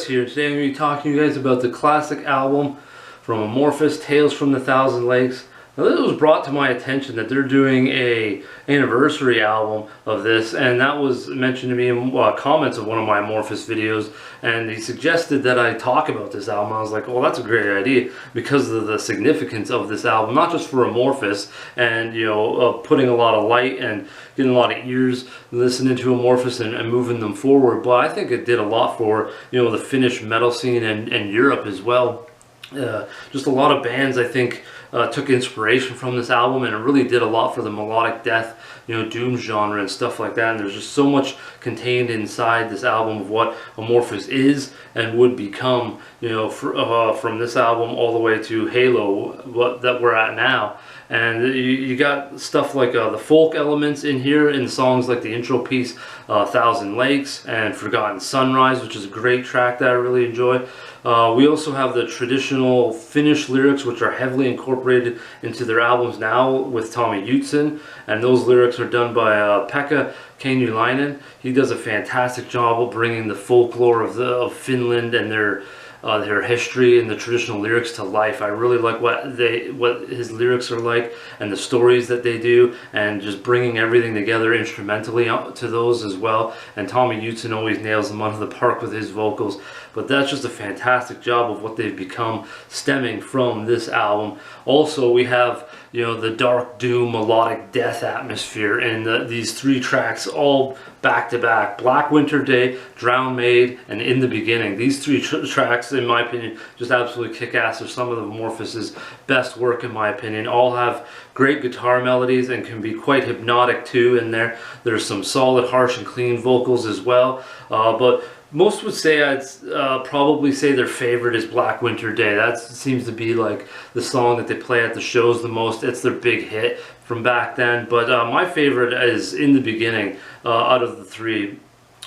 Chris here. Today I'm going to be talking to you guys about the classic album from Amorphis, Tales from the Thousand Lakes. Now this was brought to my attention that they're doing a anniversary album of this, and that was mentioned to me in comments of one of my Amorphis videos, and he suggested that I talk about this album. I was like, well, that's a great idea because of the significance of this album, not just for Amorphis and putting a lot of light and getting a lot of ears listening to Amorphis and moving them forward, but I think it did a lot for the Finnish metal scene and Europe as well. Just a lot of bands, I think, took inspiration from this album, and it really did a lot for the melodic death, doom genre and stuff like that. And there's just so much contained inside this album of what Amorphis is and would become, from this album all the way to Halo, that we're at now. And you got stuff like the folk elements in here in songs like the intro piece, Thousand Lakes and Forgotten Sunrise, which is a great track that I really enjoy. We also have the traditional Finnish lyrics, which are heavily incorporated into their albums now with Tommy Jutsen, and those lyrics are done by Pekka Kenyulainen. He does a fantastic job of bringing the folklore of Finland and their history and the traditional lyrics to life. I really like what his lyrics are like and the stories that they do, and just bringing everything together instrumentally to those as well. And Tommy Jutsen always nails them out of the park with his vocals. But that's just a fantastic job of what they've become stemming from this album. Also, we have the dark doom melodic death atmosphere in these three tracks, all back to back: Black Winter Day, Drown Maid, and In the Beginning. These three tracks, in my opinion, just absolutely kick ass. They're some of the Amorphis' best work, in my opinion. All have great guitar melodies and can be quite hypnotic too in there. There's some solid, harsh, and clean vocals as well. But most would say, I'd probably say their favorite is Black Winter Day. That seems to be like the song that they play at the shows the most. It's their big hit from back then. But my favorite is In the Beginning out of the three.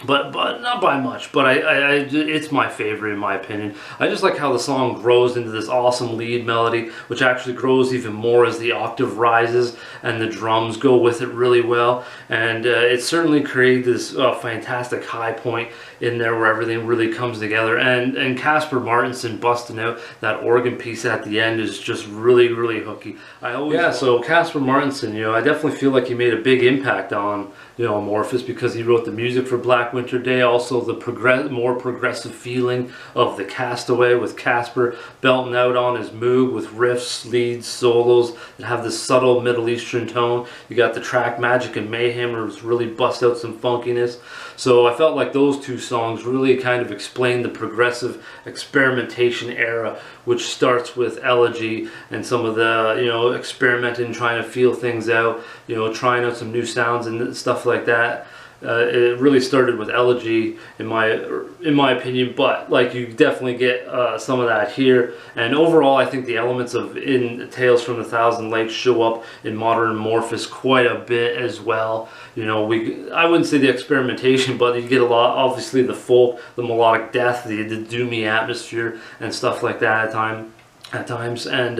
But not by much, but it's my favorite in my opinion. I just like how the song grows into this awesome lead melody, which actually grows even more as the octave rises and the drums go with it really well. And it certainly created this fantastic high point in there where everything really comes together. And Casper Martinson busting out that organ piece at the end is just really, really hooky. So Casper Martinson, I definitely feel like he made a big impact on Amorphis, because he wrote the music for Black Winter Day, also the more progressive feeling of the Castaway, with Casper belting out on his Moog with riffs, leads, solos that have this subtle Middle Eastern tone. You got the track Magic and Mayhem, where it's really bust out some funkiness. So I felt like those two songs really kind of explain the progressive experimentation era, which starts with Elegy and some of the experimenting, trying to feel things out, trying out some new sounds and stuff like that. It really started with Elegy in my opinion, but like you definitely get some of that here. And overall, I think the elements of in Tales from the Thousand Lakes show up in modern Amorphis quite a bit as well. I wouldn't say the experimentation, but you get a lot, obviously the folk, the melodic death, the doomy atmosphere and stuff like that at times. And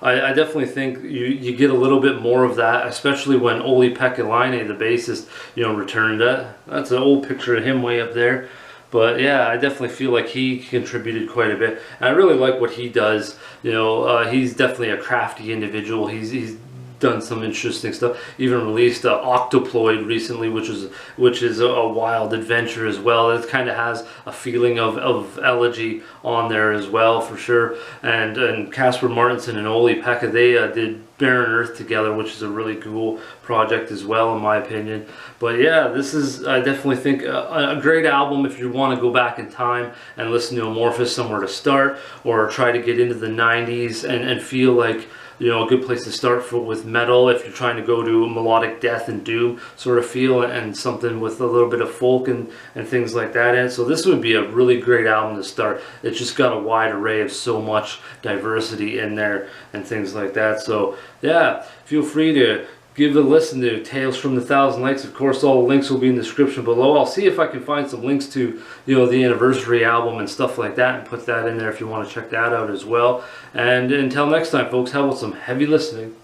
I definitely think you get a little bit more of that, especially when Olli Pekka-Laine, the bassist, returned. That's an old picture of him way up there. But yeah, I definitely feel like he contributed quite a bit. And I really like what he does. He's definitely a crafty individual. He's done some interesting stuff. Even released Octoploid recently, which is a wild adventure as well. It kind of has a feeling of Elegy on there as well, for sure. And Casper Martinson and Olli Pekka, they did Barren Earth together, which is a really cool project as well, in my opinion. But yeah, this is, I definitely think, a great album if you want to go back in time and listen to Amorphis, somewhere to start, or try to get into the 90s and feel like a good place to start with metal if you're trying to go to melodic death and doom sort of feel, and something with a little bit of folk and things like that in. So this would be a really great album to start. It's just got a wide array of so much diversity in there and things like that. So yeah, feel free to give a listen to Tales from the Thousand Lakes. Of course, all the links will be in the description below. I'll see if I can find some links to the anniversary album and stuff like that, and put that in there if you want to check that out as well. And until next time, folks, how about some heavy listening?